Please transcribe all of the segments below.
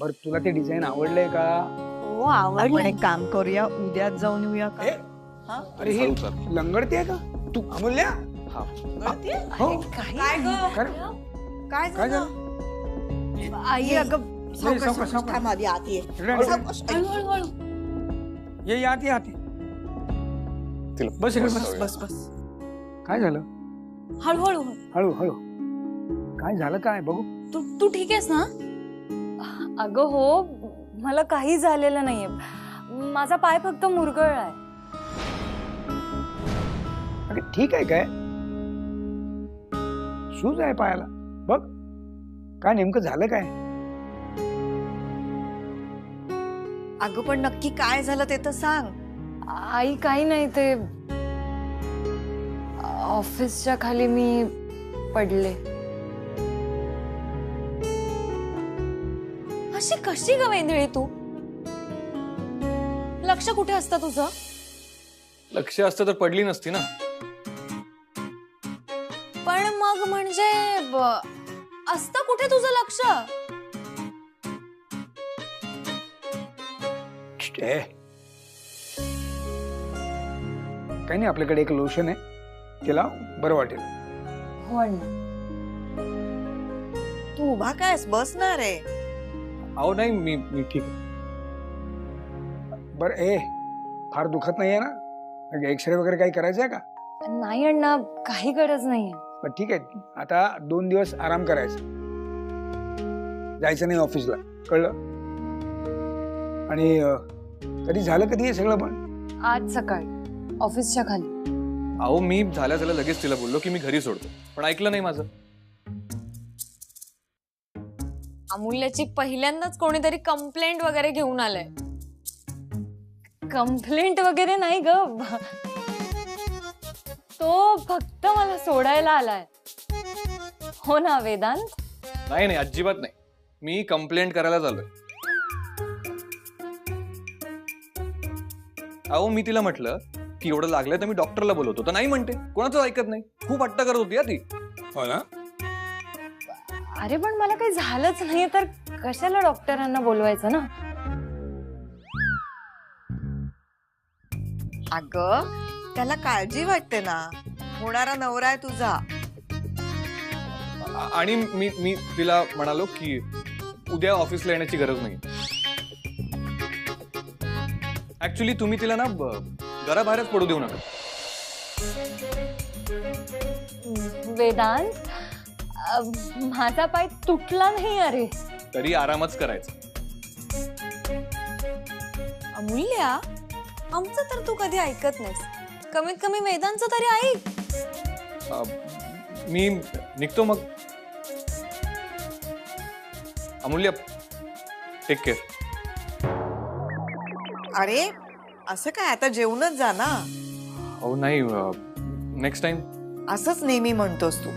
बर तुला ते डिझाईन आवडलंय का? हो आवडलं. एक काम करूया, उद्याच जाऊन येऊया का? हा? अरे हे लंगडते का तू अमूल्या? हा हो काय ग? काय झालं? आई अगं नाही, सावकाश, सावकाश. थांब आधी आत ये. सावकाश, आई. ये आते आते बस रे, बस बस बस. काय झालं? हळूहळू. हळू हळू काय झालं काय बघू? तू ठीक आहेस ना? अगं हो, मला काही झालेलं नाहीये. माझा पाय फक्त मुरगळलाय. अरे ठीक आहे काय? सूज आहे पायाला बघ. काय नेमकं झालं काय? अगं पण नक्की काय झालं ते तर सांग. आई काही नाही, ते ऑफिसच्या खाली मी पडले. अशी कशी ग वेंधळी तू? लक्ष कुठे असतं तुझं? लक्ष असतं तर पडली नसती ना. पण मग म्हणजे असतं कुठे तुझं लक्ष? ए. काही नाही, आपल्याकडे एक लोशन आहे, त्याला बरं वाटेल. हो अण्णा. तू उभा कायस, बसणार आहे. अहो नाही, मी ठीक आहे. बरं ए, फार दुखत नाहीये ना? एक्सरे वगैरे काही करायचं आहे का? नाही अण्णा, काही गरज नाहीये. पण ठीक आहे, आता 2 दिवस आराम करायचा, जायचं नाही ऑफिसला, कळलं? आणि कधी झालं कधी हे सगळं? पण आज सकाळी ऑफिसच्या खाली. अहो मी झाल्या लगेच तिला बोललो की मी घरी सोडतो, पण ऐकलं नाही माझं. अमूल्याची पहिल्यांदाच कोणीतरी कंप्लेंट वगैरे घेऊन आलंय. कंप्लेंट वगैरे नाही ग, तो फक्त मला सोडायला आलाय. हो ना वेदांत? नाही नाही, अजिबात नाही. मी कंप्लेंट करायला चाललोय. अहो मी तिला म्हटलं की एवढं लागलंय तर मी डॉक्टरला बोलवतो, तर नाही म्हणते. कोणाचं ऐकत नाही. खूप हट्ट करत होती ती. हो ना? अरे पण मला काही झालंच नाही तर कशाला डॉक्टरांना बोलवायचं ना? अगं त्याला काळजी वाटते ना, होणारा नवरा आहे तुझा. आणि मी तिला म्हणालो की उद्या ऑफिसला येण्याची गरज नाही. ऍक्च्युली तुम्ही तिला ना घराबाहेरच पडू देऊ नका. वेदांत, माझा पाय तुटला नाही. अरे तरी आरामच करायचा. अमूल्या, आमचं तर तू कधी ऐकत नाहीस. कमीत कमी वेदांचं तरी ऐक. मी निघतो मग. अमूल्य, टेक केअर. अरे असं काय, आता जेवूनच जा ना. हो नाही, नेक्स्ट टाइम. असंच नेहमी म्हणतोस तू.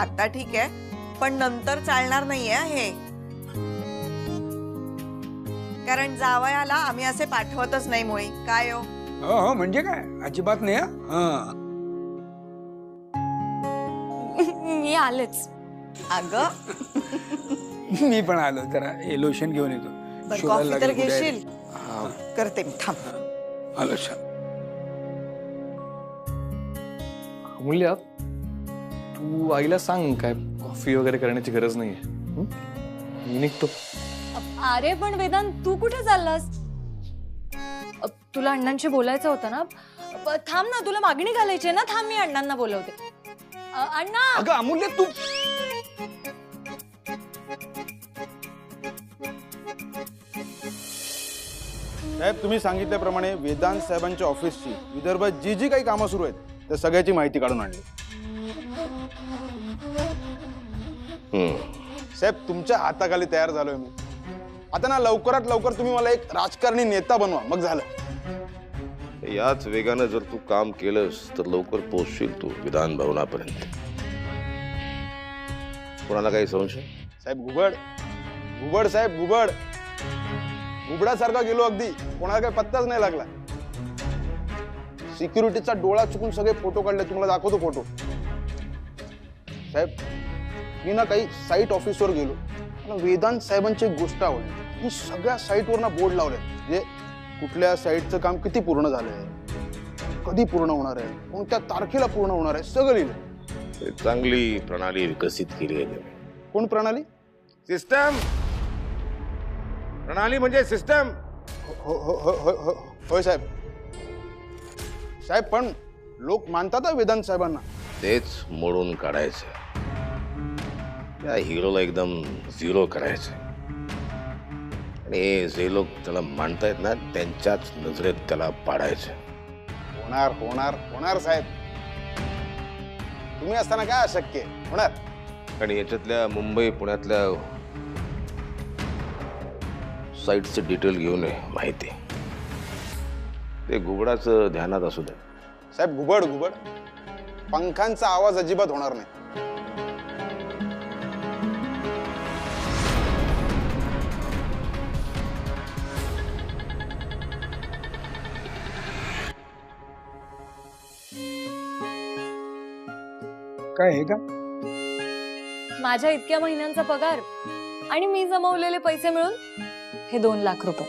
आता ठीक आहे, पण नंतर चालणार नाहीये हे. कारण जावयाला आम्ही असे पाठवतच नाही मुळी. काय हो? हो म्हणजे काय, अजिबात नाही. हा मी आलेच. अगं मी पण आलो, जरा हे लोशन घेऊन येतो. बरं, शोधायला कॉफी तर लागेल कुठे आहे. घेशील? हा, करते मी, थांब. आलो छान. अमूल्य, तू आईला सांग काय कॉफी वगैरे करण्याची गरज नाहीये. मी निघतो. अरे पण वेदांत, तू कुठे चाललास? तुला अण्णांशी बोलायचं होतं ना? थांब ना, तुला मागणी घालायची आहे ना? थांब, मी अण्णांना बोलवते. अण्णा. अगं अमूल्य, तू साहेब, तुम्ही सांगितल्याप्रमाणे वेदांत साहेबांच्या ऑफिसची विदर्भात जी जी काही कामं सुरू आहेत त्या सगळ्याची माहिती काढून आणली. साहेब, तुमच्या हाताखाली तयार झालोय मी. आता ना लवकरात लवकर तुम्ही मला एक राजकारणी नेता बनवा, मग झालं. याच वेगानं जर तू काम केलंस तर लवकर पोहोचशील तू विधान भवनापर्यंत. कोणाला काही संशय? साहेब घुबड, घुबड साहेब, घुबड. घुबडासारखा गेलो अगदी, कोणाला काही पत्ताच नाही लागला. सिक्युरिटीचा डोळा चुकून सगळे फोटो काढले, तुम्हाला दाखवतो फोटो. साहेब मी ना काही साईट ऑफिसवर गेलो, मला वेदांत साहेबांची एक गोष्ट आवडली. मी सगळ्या साईटवर ना बोर्ड लावले, म्हणजे कुठल्या साईटचं काम किती पूर्ण झालंय, कधी पूर्ण होणार आहे, कोणत्या तारखेला पूर्ण होणार आहे, सगळं लिहिलं. चांगली प्रणाली विकसित केली आहे त्यांनी. कोण प्रणाली? सिस्टम. प्रणाली म्हणजे सिस्टम. होय साहेब. साहेब पण लोक मानतात वेदांत साहेबांना. तेच मोडून काढायचं. त्या हिरोला एकदम झिरो करायचं. आणि जे लोक त्याला मानतायत ना त्यांच्याच नजरेत त्याला पाडायचं. होणार होणार होणार साहेब. तुम्ही असताना काय अशक्य आहे? होणार. आणि याच्यातल्या मुंबई पुण्यातल्या साईटचं डिटेल घेऊन ये माहिती. ते घुबडाचं ध्यानात असू दे. साहेब घुबड घुबड पंखांचा आवाज अजिबात होणार नाही. काय आहे का? माझ्या इतक्या महिन्यांचा पगार आणि मी जमवलेले पैसे मिळून हे 2 लाख रुपये.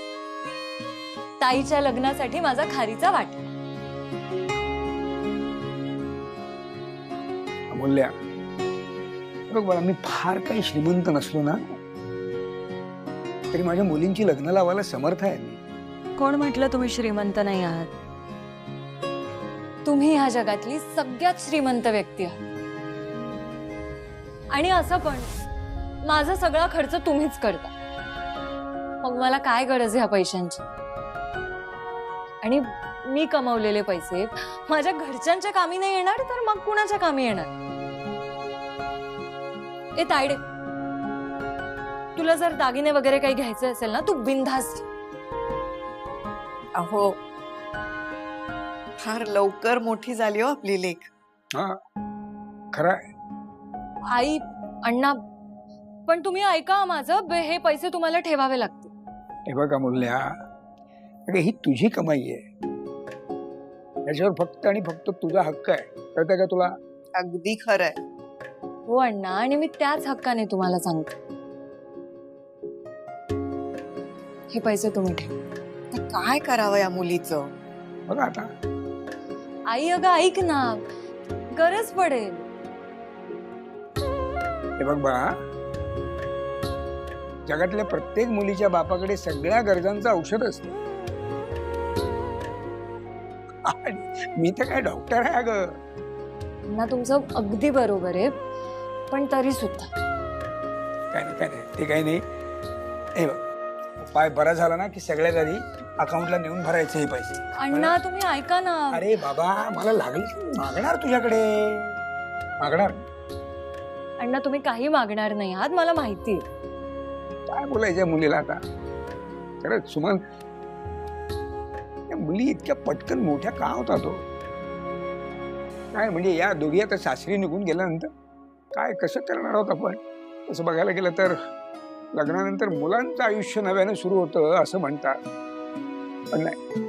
ताईच्या लग्नासाठी माझा खारीचा वाटा. अमूल्या, बघ बाळा, मी फार काही श्रीमंत नसलो ना तरी माझ्या मुलींची लग्न लावायला समर्थ आहे मी. कोण म्हटलं तुम्ही श्रीमंत नाही आहात? तुम्ही ह्या जगातली सगळ्यात श्रीमंत व्यक्ती आहात. आणि असं पण माझा सगळा खर्च तुम्हीच करता. मग मला काय गरज आहे ह्या पैशांची? आणि मी कमवलेले पैसे माझ्या घरच्यांच्या कामी नाही येणार तर मग कुणाच्या कामी येणार? ए तायडे, तुला जर दागिने वगैरे काही घ्यायचे असेल ना, तू बिनधास्त. अहो फार लवकर मोठी झाली हो आपली लेक. हा खरं आहे. आई, अण्णा, पण तुम्ही ऐका माझं. हे पैसे तुम्हाला ठेवावे लागतील. हे बघ अमूल्या, अगं ही तुझी कमाई आहे, याच्यावर फक्त आणि फक्त तुझा हक्क आहे. कळतंय का तुला? अगदी खरंय. हो अण्णा, आणि मी त्याच हक्काने तुम्हाला सांगते. हे पैसे तुम्ही ठेवा. तर काय करावं या मुलीचं? बघा आता. आई अगं ऐक ना, गरज पडेल. हे बघ बाळा, जगातल्या प्रत्येक मुलीच्या बापाकडे सगळ्या गरजांचं औषध असतं. आणि मी तर काय डॉक्टर आहे अगं. अण्णा तुमचं अगदी बरोबर आहे, पण तरी सुद्धा काय नाही ते काही नाही. हे बघ, पाय बरा झाला ना की सगळ्यात आधी अकाउंटला नेऊन भरायचे हे पैसे. अण्णा तुम्ही ऐका ना. अरे बाबा, मला लागली मागणार तुझ्याकडे, मागणार. अण्णा तुम्ही काही मागणार नाही आहात, मला माहिती. काय बोलायचं मुलीला आता? खरंच सुमन, या मुली इतक्या पटकन मोठ्या का होता तो? काय म्हणजे या दोघी आता सासरी निघून गेल्यानंतर काय कसं करणार आहोत आपण? असं बघायला गेलं तर लग्नानंतर मुलांचं आयुष्य नव्यानं सुरू होतं असं म्हणतात, पण नाही.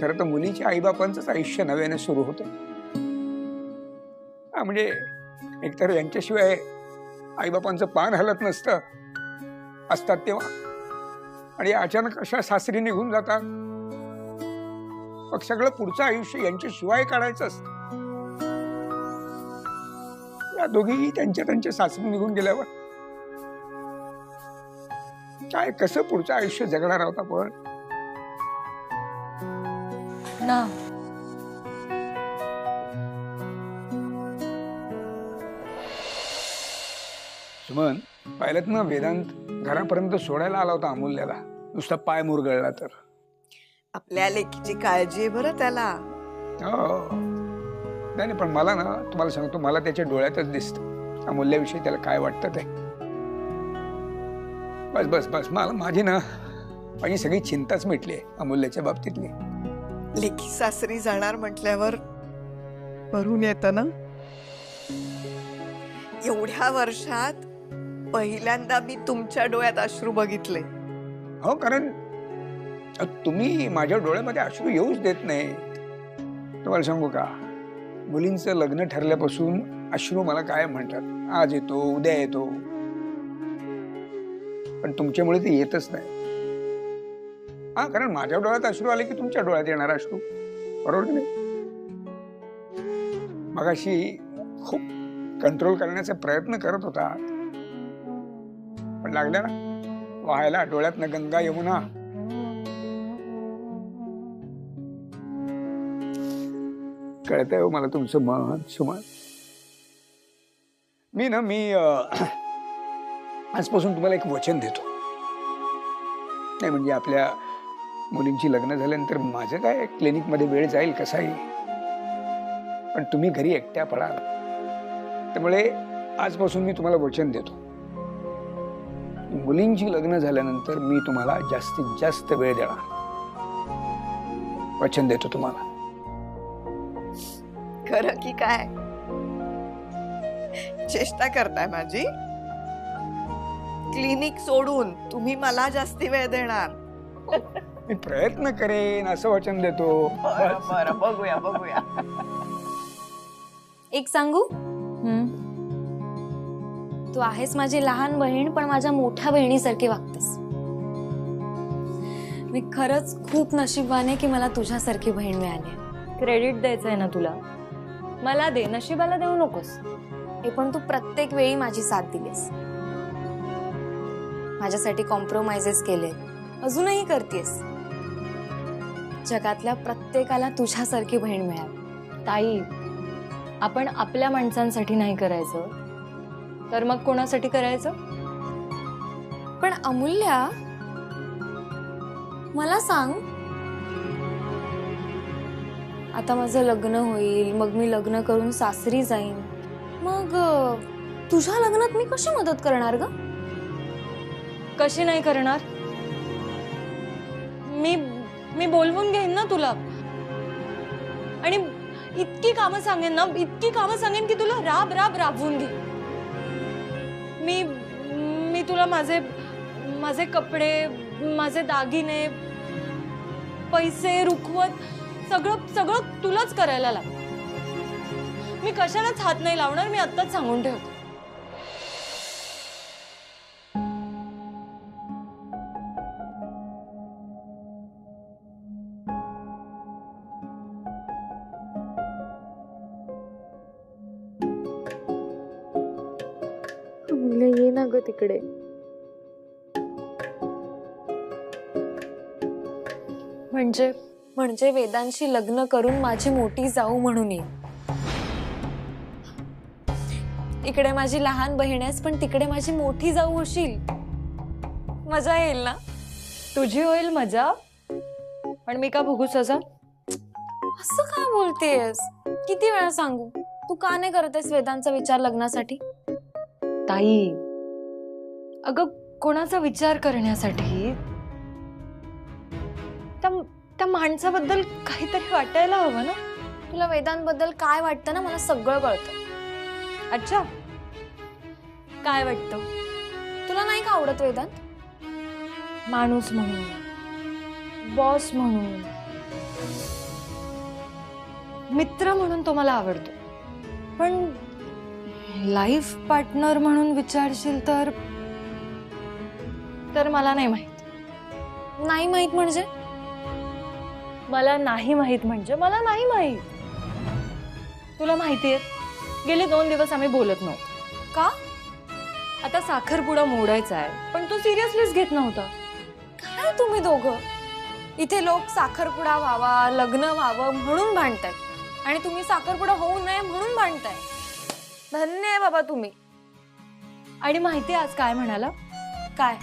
खरं तर मुलीच्या आईबापांचंच आयुष्य नव्याने सुरू होतं. हा म्हणजे एकतर यांच्याशिवाय आईबापांचं पान हलत नसतं असतात तेव्हा, आणि अचानक अशा सासरी निघून जातात. मग सगळं पुढचं आयुष्य यांच्याशिवाय काढायचं असतं. या दोघी त्यांच्या सासरी निघून गेल्यावर काय कसं पुढचं आयुष्य जगणार आहोत आपण? ना सुमन, पाहिलं ना, वेदांत घरापर्यंत सोडायला आला होता अमूल्याला. नुसता पाय मुरगळला तर. आपल्या लेकीची काळजी आहे बरं त्याला. हो. नाही पण मला ना, तुम्हाला सांगतो, मला त्याच्या डोळ्यातच दिसतं अमूल्याविषयी त्याला काय वाटतं ते. बस बस बस, मला माझी ना माझी सगळी चिंताच मिटली आहे अमूल्याच्या बाबतीतली. लेकी सासरी जाणार म्हटल्यावर भरून येतं ना. एवढ्या वर्षात पहिल्यांदा मी तुमच्या डोळ्यात अश्रू बघितले. हो, कारण तुम्ही माझ्या डोळ्यामध्ये अश्रू येऊच देत नाही. तुम्हाला सांगू का, मुलींचं लग्न ठरल्यापासून अश्रू मला काय म्हणतात, आज येतो उद्या येतो, पण तुमच्यामुळे ते येतच नाही. हा, कारण माझ्या डोळ्यात अश्रू आले की तुमच्या डोळ्यात येणार अश्रू, बरोबर की नाही? मगाशी खूप कंट्रोल करण्याचा प्रयत्न करत होता, पण लागल्या ना वाहायला डोळ्यातनं गंगा यमुना. कळतंय हो मला तुमचं मन सुमन. मी आजपासून तुम्हाला एक वचन देतो. नाही म्हणजे आपल्या मुलींची लग्न झाल्यानंतर माझं काय क्लिनिकमध्ये वेळ जाईल कसाही, पण तुम्ही घरी एकट्या पडाल. त्यामुळे आजपासून मी तुम्हाला वचन देतो, मुलींची लग्न झाल्यानंतर मी तुम्हाला जास्तीत जास्त वेळ देणार. वचन देतो तुम्हाला. खरं की काय? चेष्टा करताय माझी? क्लिनिक सोडून तुम्ही मला जास्ती वेळ देणार? मी प्रयत्न करेन असं वचन देतो. बरं, बघूया. एक सांगू? तू आहेस माझी लहान बहीण, पण माझ्या मोठ्या बहिणीसारखी वागतेस. मी खरंच खूप नशीबवान आहे की मला तुझ्यासारखी बहीण मिळाली. क्रेडिट द्यायचंय ना तुला, मला दे, नशिबाला देऊ नकोस. हे पण तू प्रत्येक वेळी माझी साथ दिलीस, माझ्यासाठी कॉम्प्रोमाइजेस केले, अजूनही करतेस. जगातल्या प्रत्येकाला तुझ्यासारखी बहीण मिळाली. ताई, आपण आपल्या माणसांसाठी नाही करायचं तर मग कोणासाठी करायचं? पण अमूल्या, मला सांग, आता माझं लग्न होईल, मग मी लग्न करून सासरी जाईन, मग तुझ्या लग्नात मी कशी मदत करणार ग? कशी नाही करणार? मी बोलवून घेईन ना तुला, आणि इतकी कामं सांगेन की तुला राबवून घे. मी तुला माझे कपडे, माझे दागिने, पैसे, रुखवत सगळं तुलाच करायला लाग. मी कशालाच हात नाही लावणार, मी आत्ताच सांगून ठेवते. ये ना ग तिकडे. म्हणजे वेदांशी लग्न करून माझी मोठी जाऊ म्हणून ये. इकडे माझी लहान बहीण आहेस, पण तिकडे माझी मोठी जाऊ होशील. मजा येईल ना? तुझी होईल मजा, पण मी का भोगू सजा? असं काय बोलतेस? किती वेळा सांगू, तू का नाही करतेस वेदांचा विचार लग्नासाठी? ताई, अगं कोणाचा विचार करण्यासाठी त्या माणसाबद्दल काहीतरी वाटायला हवं ना. तुला वेदांबद्दल काय वाटतं ना, मला सगळं कळतं. अच्छा, काय वाटतं? तुला नाही का आवडत वेदांत? माणूस म्हणून, बॉस म्हणून, मित्र म्हणून तो मला आवडतो, पण लाईफ पार्टनर म्हणून विचारशील तर मला नाही माहित. नाही माहित म्हणजे? मला नाही माहित म्हणजे मला नाही माहित. तुला माहितीये, गेले 2 दिवस आम्ही बोलत नव्हतो. का? आता साखरपुडा मोडायचा आहे, पण तो सिरियसलीच घेत नव्हता. काय तुम्ही दोघं इथे, लोक साखरपुडा व्हावा, लग्न व्हावं म्हणून भांडताय, आणि तुम्ही साखरपुडा होऊ नये म्हणून भांडताय. धन्य आहे बाबा तुम्ही. आणि माहितीये आज काय म्हणाला? काय?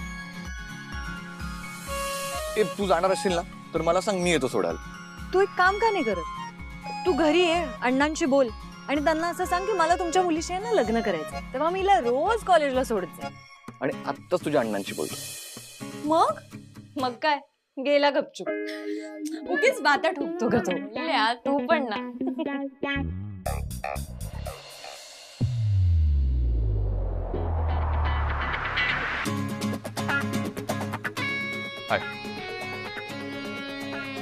तू जाणार असेल ना तर मला सांग, मी येतो सोडायला. तू एक काम का नाही करत? तू घरी ये, अण्णांशी बोल आणि त्यांना असं सांग की मला तुमच्या मुलीशी आहे ना लग्न करायचं, तेव्हा मी हिला रोज कॉलेजला सोडत जाईन. आणि आत्ताच तुझ्या अण्णांशी बोलतो. मग काय, गेला गपचूप. उगीच बाता ठोकतो ग तो. तू पण ना.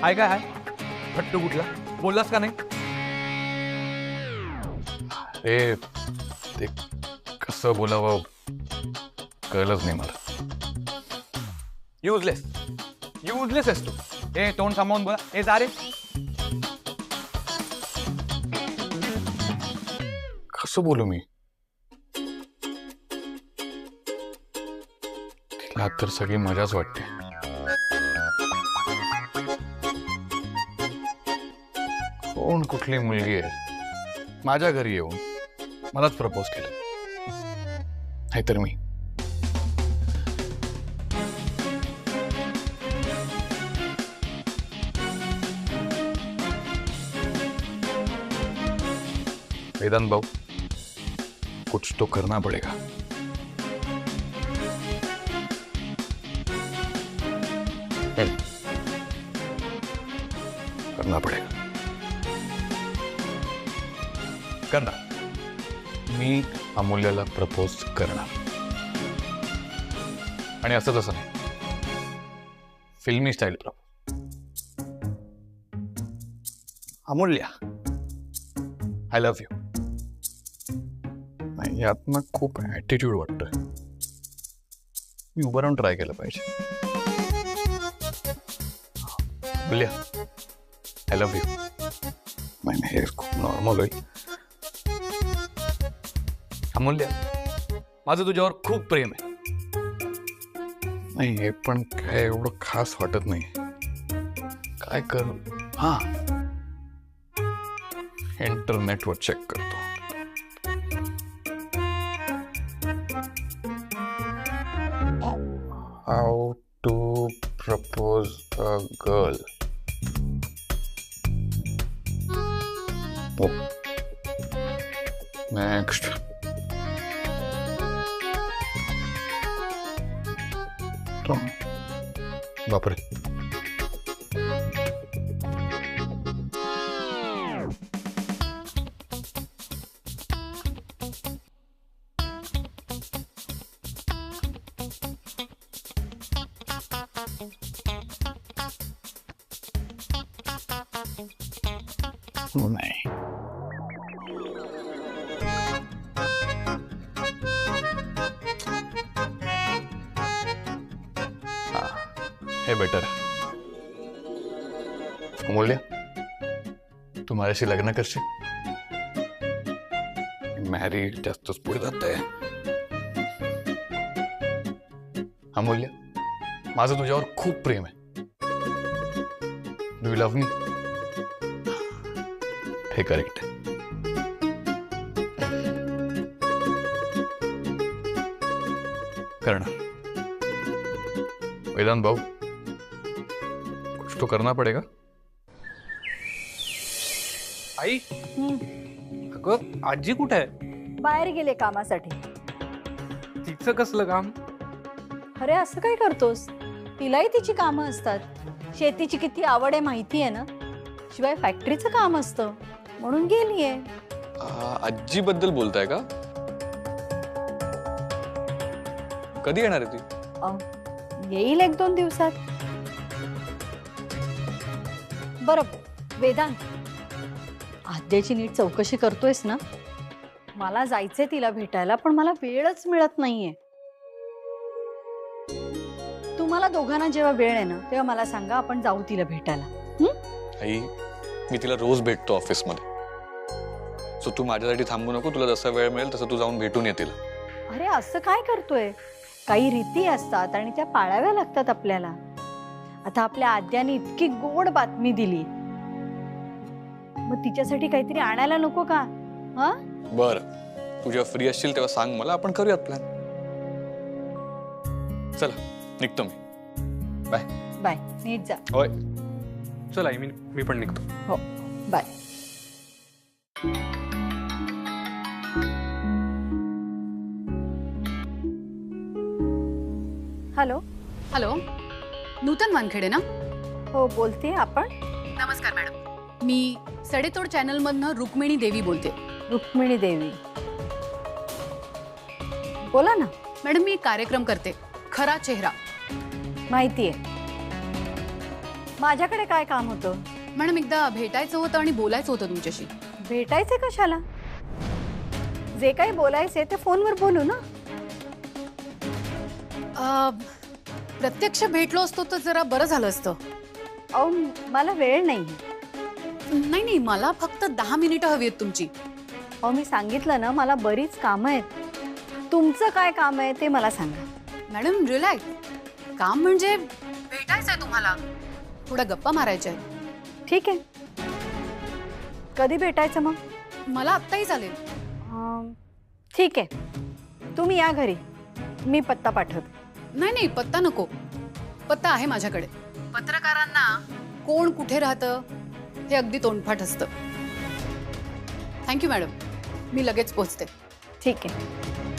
हाय काय हाय? फट्टू कुठला? बोललास का नाही? ते कसं बोलावं कळलंच नाही मला. युजलेस आहेस तू. ए तोंड सांभाळून बोला. ए जा रे. कसं बोलू मी? तिला तर सगळी मजाच वाटते. कोण कुठली मुलगी आहे माझ्या घरी येऊन मलाच प्रपोज केलं, नाहीतर मी. वेदांत भाऊ, कुछ तो करना पड़ेगा. करना पड़ेगा. करणार. मी अमूल्याला प्रपोज करणार. आणि असं तसं नाही, फिल्मी style propose. Amulya, I love you. नाही, यात ना खूप ॲटिट्यूड वाटतोय. मी उभं राहून ट्राय केलं पाहिजे. Amulya, I love you. नाही, हे खूप नॉर्मल होईल. अमूल्या, माझं तुझ्यावर खूप प्रेम आहे. नाही, हे पण काय एवढं खास वाटत नाही. काय करू? हा, इंटरनेटवर चेक करतो. How to propose a girl. Next. बापरे. नाही, हे बेटर. अमूल्य, तू माझ्याशी लग्न करशील? मॅरी जास्तच पुढे जात आहे. अमूल्य, माझं तुझ्यावर खूप प्रेम आहे. डू यू लव्ह मी? हे करेक्ट आहे. करणार. वेदांत भाऊ, कुछ तो करना पड़ेगा. आई, अगं आजी कुठे आहे? बाहेर गेले कामासाठी. तिचं कसलं काम? अरे असं काय करतोस? तिलाही तिची कामं असतात. शेतीची किती आवड आहे माहिती आहे ना. शिवाय फॅक्टरीचं काम असतं म्हणून गेलीये. आजी बद्दल बोलताय का? कधी येणार आहे ती? येईल 1-2 दिवसात. बरं वेदांत, आद्याची नीट चौकशी करतोयस ना? मला जायचंय तिला भेटायला, पण मला वेळच मिळत नाहीये. तुम्हाला दोघांना जेव्हा वेळ आहे ना तेव्हा मला सांगा, आपण जाऊ तिला भेटायला. आई, मी तिला रोज भेटतो ऑफिसमध्ये. सो तू माझ्यासाठी थांबू नको. तुला जसा वेळ मिळेल तसं तू जाऊन भेटून ये तिला. अरे असं काय करतोय? काही रीती असतात आणि त्या पाळाव्या लागतात आपल्याला. आता आपल्या आद्याने इतकी गोड बातमी दिली, मग तिच्यासाठी काहीतरी आणायला नको का? हा, बरं, तू जेव्हा फ्री असशील तेव्हा सांग मला, आपण करूयात प्लॅन. चला, निघतो मी. बाय. बाय. नीट जा. होय. चल आई, मी पण निघतो. हो, बाय. हॅलो. हॅलो, नूतन वानखेडे ना? हो बोलते. आपण? नमस्कार मॅडम, मी सडेतोड चॅनलमधनं रुक्मिणी देवी बोलते. रुक्मिणी देवी, बोला ना. मॅडम, मी कार्यक्रम करते, खरा चेहरा. माहितीये. माझ्याकडे काय काम होतं? मॅडम, एकदा भेटायचं होतं आणि बोलायचं होतं तुमच्याशी. भेटायचे कशाला? जे काही बोलायचे ते फोनवर बोलू ना. प्रत्यक्ष भेटलो असतो तर जरा बरं झालं असतं. अहो मला वेळ नाही. नाही नाही, मला फक्त 10 मिनिटं हवी आहेत तुमची. अहो मी सांगितलं ना, मला बरीच कामं आहेत. तुमचं काय काम आहे ते मला सांगा. Madam relax. काम म्हणजे भेटायचंय तुम्हाला, थोड्या गप्पा मारायच्या आहेत. ठीक आहे, कधी भेटायचं मग? मला आत्ताही चालेल. ठीक आहे, तुम्ही या घरी, मी पत्ता पाठवते. नाही नाही, पत्ता नको. पत्ता आहे माझ्याकडे. पत्रकारांना कोण कुठे राहतं हे अगदी तोंडपाठ असतं. थँक्यू मॅडम, मी लगेच पोहोचते. ठीक आहे.